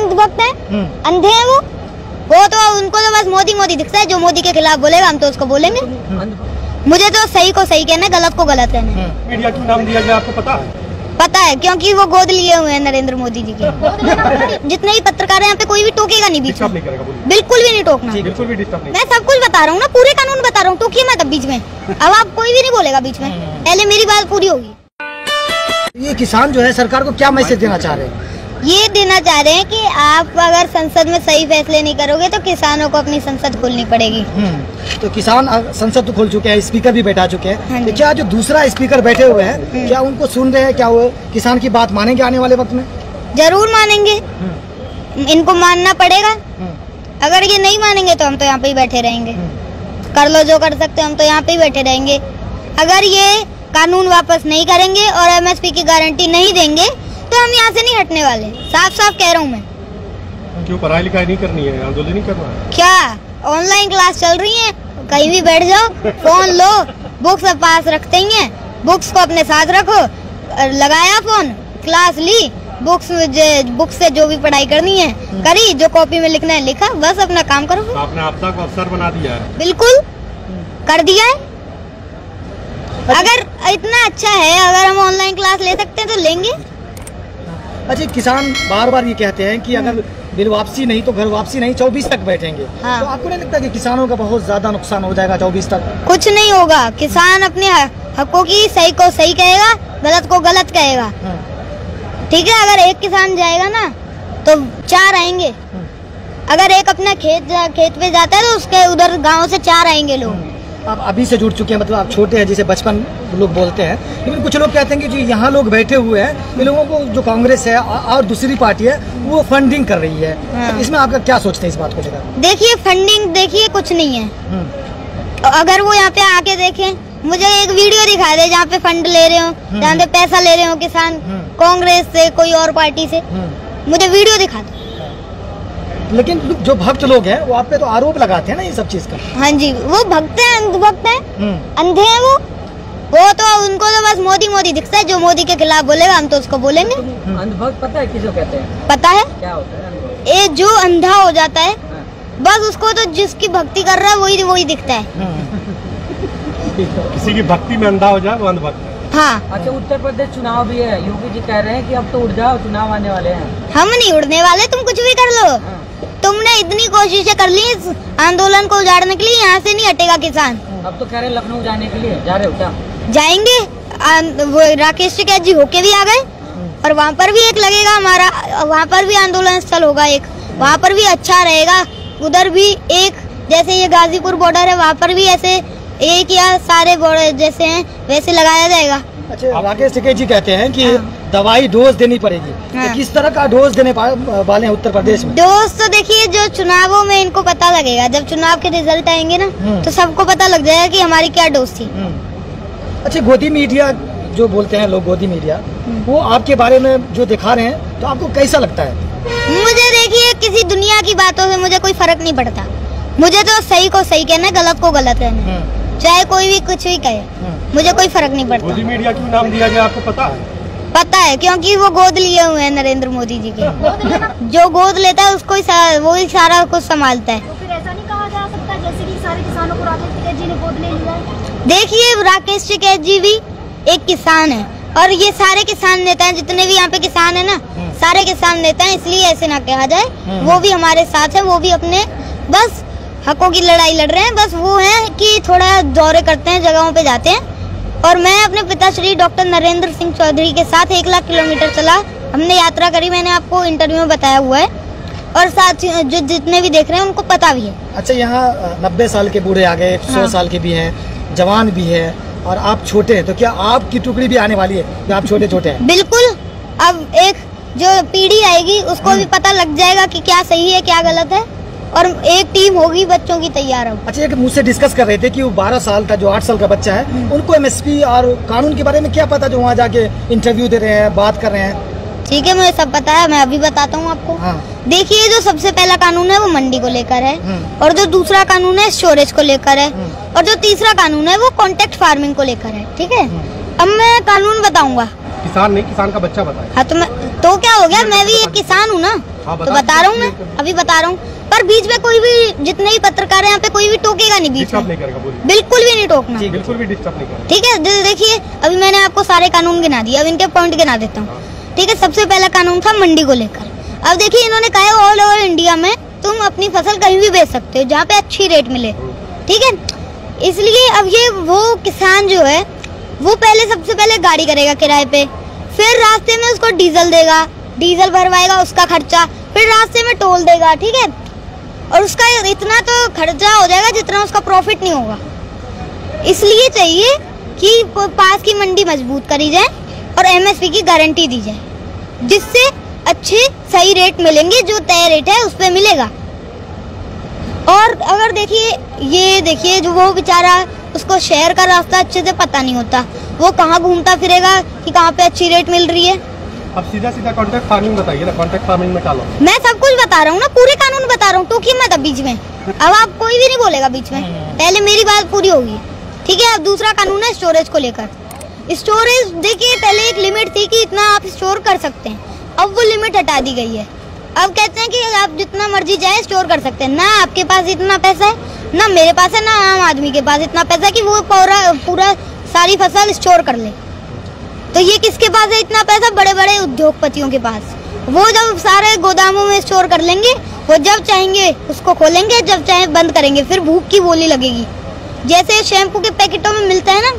अंधभक्त है, अंधे हैं वो तो उनको तो बस मोदी मोदी दिखता है। जो मोदी के खिलाफ बोलेगा हम तो उसको बोलेंगे। मुझे तो सही को सही कहना है, गलत को गलत कहना है। मीडिया क्यों नाम दिया गया आपको पता है? पता है, क्योंकि वो गोद लिए हुए हैं नरेंद्र मोदी जी के। जितने भी पत्रकार हैं यहाँ पे कोई भी टोकेगा नहीं बीच में, बिल्कुल भी नहीं टोकना, बिल्कुल भी डिस्टर्ब नहीं। मैं सब कुछ बता रहा हूँ ना, पूरे कानून बता रहा हूँ, टोकिए मत अब बीच में। अब आप कोई भी नहीं बोलेगा बीच में, पहले मेरी बात पूरी होगी। ये किसान जो है सरकार को क्या मैसेज देना चाह रहे हैं? ये देना चाह रहे हैं कि आप अगर संसद में सही फैसले नहीं करोगे तो किसानों को अपनी संसद खोलनी पड़ेगी। तो किसान संसद तो खोल चुके हैं, स्पीकर भी बैठा चुके हैं। हाँ, तो क्या जो दूसरा स्पीकर बैठे हुए हैं क्या उनको सुन रहे हैं? क्या वो किसान की बात मानेंगे आने वाले वक्त में? जरूर मानेंगे, इनको मानना पड़ेगा। अगर ये नहीं मानेंगे तो हम तो यहाँ पे ही बैठे रहेंगे। कर लो जो कर सकते, हम तो यहाँ पे ही बैठे रहेंगे। अगर ये कानून वापस नहीं करेंगे और MSP की गारंटी नहीं देंगे तो हम यहाँ से नहीं हटने वाले, साफ साफ कह रहा हूँ मैं। क्यों पढ़ाई लिखाई नहीं करनी है, आंदोलन नहीं करना है? क्या ऑनलाइन क्लास चल रही है, कहीं भी बैठ जाओ, फोन लो, बुक्स पास रखते ही हैं, बुक्स को अपने साथ रखो, लगाया फोन, क्लास ली, बुक्स से जो भी पढ़ाई करनी है करी, जो कॉपी में लिखना है लिखा, बस अपना काम करो। तो आपने आपदा को अवसर बना दिया है? बिल्कुल कर दिया है। अगर इतना अच्छा है, अगर हम ऑनलाइन क्लास ले सकते हैं तो लेंगे। अच्छा, किसान बार बार ये कहते हैं कि अगर बिल वापसी नहीं तो घर वापसी नहीं, 24 तक बैठेंगे। हाँ। तो आपको नहीं लगता कि किसानों का बहुत ज्यादा नुकसान हो जाएगा 24 तक? कुछ नहीं होगा, किसान अपने हकों की सही को सही कहेगा, गलत को गलत कहेगा। ठीक है, अगर एक किसान जाएगा ना तो 4 आएंगे। अगर एक अपना खेत पे जाता है तो उसके उधर गाँव से 4 आएंगे लोग। आप अभी से जुड़ चुके हैं, मतलब आप छोटे हैं, जिसे बचपन लोग बोलते हैं, लेकिन कुछ लोग कहते हैं कि जो यहाँ लोग बैठे हुए हैं, इन लोगों को जो कांग्रेस है और दूसरी पार्टी है वो फंडिंग कर रही है। तो इसमें आपका क्या सोचते हैं इस बात को लेकर? देखिए, फंडिंग देखिए कुछ नहीं है। अगर वो यहाँ पे आके देखें, मुझे एक वीडियो दिखा दे जहाँ पे फंड ले रहे हो, जहाँ पे पैसा ले रहे हो किसान, कांग्रेस से कोई और पार्टी से, मुझे वीडियो दिखा दो। लेकिन जो भक्त लोग हैं वो आप पे तो आरोप लगाते हैं ना ये सब चीज का। हाँ जी, वो भक्त है, अंधभक्त है, अंधे हैं वो तो उनको तो बस मोदी मोदी दिखता है। जो मोदी के खिलाफ बोलेगा हम तो उसको बोलेंगे। अंधभक्त पता है किसको कहते हैं? पता है, क्या होता है? ये जो अंधा हो जाता है, बस उसको तो जिसकी भक्ति कर रहा है वही दिखता है। किसी की भक्ति में अंधा हो जाए वो अंधभक्त है। हाँ। अच्छा, उत्तर प्रदेश चुनाव भी है, योगी जी कह रहे हैं कि अब तो उड़ जाओ, चुनाव आने वाले हैं। हम नहीं उड़ने वाले, तुम कुछ भी कर लो। तुमने इतनी कोशिशें कर ली इस आंदोलन को उजाड़ने के लिए, यहाँ से नहीं हटेगा किसान। अब तो कह रहे लखनऊ जाने के लिए, जा रहे हो क्या? जाएंगे, वो राकेश टिकैत जी होके भी आ गए और वहाँ पर भी एक लगेगा हमारा, वहाँ पर भी आंदोलन स्थल होगा एक, वहाँ पर भी अच्छा रहेगा। उधर भी एक, जैसे ये गाजीपुर बॉर्डर है, वहाँ पर भी ऐसे एक या सारे बॉर्डर जैसे हैं वैसे लगाया जाएगा। अच्छा, राकेश टिकैत जी कहते हैं कि दवाई डोज देनी पड़ेगी। तो किस तरह का डोज देने वाले हैं उत्तर प्रदेश में? डोज तो देखिए, जो चुनावों में इनको पता लगेगा, जब चुनाव के रिजल्ट आएंगे ना तो सबको पता लग जाएगा कि हमारी क्या डोज थी। अच्छा, गोदी मीडिया जो बोलते हैं लोग, गोदी मीडिया, वो आपके बारे में जो दिखा रहे हैं तो आपको कैसा लगता है? मुझे देखिए, किसी दुनिया की बातों से मुझे कोई फर्क नहीं पड़ता। मुझे तो सही को सही कहना है, गलत को गलत कहना है। चाहे कोई भी कुछ भी कहे, मुझे कोई फर्क नहीं पड़ता। मोदी मीडिया क्यों नाम दिया गया आपको पता है? पता है, क्योंकि वो गोद लिए हुए हैं नरेंद्र मोदी जी के। जो गोद लेता है उसको वो ही सारा कुछ संभालता है। तो फिर ऐसा नहीं कहा जा सकता जैसे कि सारे किसानों को राकेश टिकैत जी ने गोद ले लिया है? देखिए, राकेश टिकैत जी भी एक किसान है और ये सारे किसान नेता हैं, जितने भी यहाँ पे किसान है ना, सारे किसान नेता हैं, इसलिए ऐसे ना कहा जाए। वो भी हमारे साथ है, वो भी अपने बस हकों की लड़ाई लड़ रहे हैं। बस वो है कि थोड़ा दौरे करते हैं, जगहों पे जाते हैं। और मैं अपने पिताश्री डॉक्टर नरेंद्र सिंह चौधरी के साथ 1 लाख किलोमीटर चला, हमने यात्रा करी, मैंने आपको इंटरव्यू में बताया हुआ है। और साथ जो जितने भी देख रहे हैं उनको पता भी है। अच्छा, यहाँ 90 साल के बूढ़े आ गए, 100 साल के भी हैं, जवान भी है, और आप छोटे हैं, तो क्या आपकी टुकड़ी भी आने वाली है? तो आप छोटे छोटे हैं। बिल्कुल, अब एक जो पीढ़ी आएगी उसको भी पता लग जाएगा कि क्या सही है क्या गलत है, और एक टीम होगी बच्चों की तैयार हो। अच्छा, एक मुझसे डिस्कस कर रहे थे कि वो 12 साल का जो 8 साल का बच्चा है, उनको MSP और कानून के बारे में क्या पता, जो वहाँ जाके इंटरव्यू दे रहे हैं, बात कर रहे हैं? ठीक है, मुझे सब पता है, मैं अभी बताता हूँ आपको। देखिए, जो सबसे पहला कानून है वो मंडी को लेकर है, और जो दूसरा कानून है स्टोरेज को लेकर है, और जो तीसरा कानून है वो कॉन्ट्रैक्ट फार्मिंग को लेकर है। ठीक है, अब मैं कानून बताऊंगा। किसान नहीं, किसान का बच्चा बताए। हाँ तो क्या हो गया, मैं भी एक किसान हूँ ना। हाँ, तो बता रहा हूँ ना, अभी बता रहा हूँ। पर बीच में कोई भी, जितने भी पत्रकार हैं यहाँ पे, कोई भी टोकेगा नहीं बीच डिस्टर्ब में, नहीं करेगा, बोलिए। बिल्कुल भी नहीं टोकना, बिल्कुल भी डिस्टर्ब नहीं करेगा। ठीक है। देखिए अभी मैंने आपको सारे कानून गिना दिए, अब इनके पॉइंट गिना देता हूँ, ठीक है। सबसे पहला कानून था मंडी को लेकर। अब देखिए इन्होंने कहा है ऑल ओवर इंडिया में तुम अपनी फसल कहीं भी बेच सकते हो जहाँ पे अच्छी रेट मिले, ठीक है। इसलिए अब ये वो किसान जो है वो सबसे पहले गाड़ी करेगा किराए पे, फिर रास्ते में उसको डीजल देगा, डीजल भरवाएगा, उसका खर्चा, फिर रास्ते में टोल देगा, ठीक है। और उसका इतना तो खर्चा हो जाएगा जितना उसका प्रॉफिट नहीं होगा। इसलिए चाहिए कि पास की मंडी मजबूत करी जाए और एमएसपी की गारंटी दी जाए, जिससे अच्छे सही रेट मिलेंगे, जो तय रेट है उस पे मिलेगा। और अगर देखिए जो वो बेचारा, उसको शहर का रास्ता अच्छे से पता नहीं होता, वो कहाँ घूमता फिरेगा कि कहाँ पे अच्छी रेट मिल रही है। अब सीधा कॉन्ट्रैक्ट फार्मिंग बताइए ना, कॉन्ट्रैक्ट फार्मिंग में क्या लो? मैं सब कुछ बता रहा हूँ ना, पूरे कानून बता रहा हूँ, टोकिए मत अब बीच में। अब आप कोई भी नहीं बोलेगा बीच में, पहले मेरी बात पूरी होगी, ठीक है। अब दूसरा कानून है स्टोरेज को लेकर। स्टोरेज देखिए, पहले एक लिमिट थी कि इतना आप स्टोर कर सकते हैं, अब वो लिमिट हटा दी गई है। अब कहते हैं कि आप जितना मर्जी जाए स्टोर कर सकते हैं। ना आपके पास इतना पैसा है, ना मेरे पास है, ना आम आदमी के पास इतना पैसा है कि वो पूरा सारी फसल स्टोर कर ले। तो ये किसके पास है इतना पैसा? बड़े बड़े उद्योगपतियों के पास। वो जब सारे गोदामों में स्टोर कर लेंगे, वो जब चाहेंगे उसको खोलेंगे, जब चाहे बंद करेंगे, फिर भूख की बोली लगेगी। जैसे शैम्पू के पैकेटों में मिलता है ना,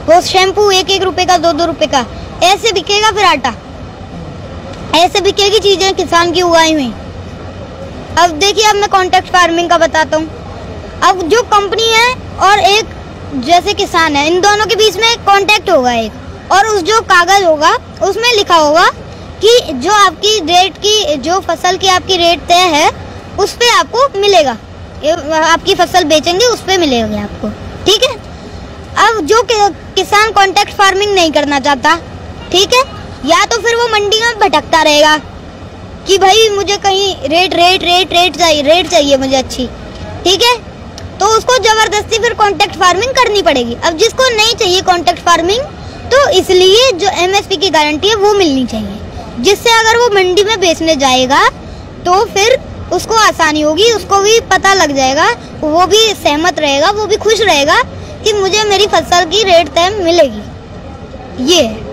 वो शैम्पू 1-1 रुपए का, 2-2 रुपए का, ऐसे बिकेगा। फिर आटा ऐसे बिकेगी चीजें किसान की उगाई हुई। अब देखिए, अब मैं कॉन्ट्रैक्ट फार्मिंग का बताता हूँ। अब जो कंपनी है और एक जैसे किसान है, इन दोनों के बीच में कॉन्ट्रैक्ट होगा एक, और उस जो कागज होगा उसमें लिखा होगा कि जो आपकी रेट की, जो फसल की आपकी रेट तय है उस पे आपको मिलेगा, आपकी फसल बेचेंगे उस पे मिलेगा आपको, ठीक है। अब जो किसान कॉन्ट्रैक्ट फार्मिंग नहीं करना चाहता, ठीक है, या तो फिर वो मंडी में भटकता रहेगा कि भाई मुझे कहीं रेट चाहिए मुझे अच्छी, ठीक है, तो उसको जबरदस्ती फिर कॉन्ट्रैक्ट फार्मिंग करनी पड़ेगी। अब जिसको नहीं चाहिए कॉन्ट्रैक्ट फार्मिंग, तो इसलिए जो एमएसपी की गारंटी है वो मिलनी चाहिए, जिससे अगर वो मंडी में बेचने जाएगा तो फिर उसको आसानी होगी, उसको भी पता लग जाएगा, वो भी सहमत रहेगा, वो भी खुश रहेगा कि मुझे मेरी फसल की रेट तय मिलेगी। ये है।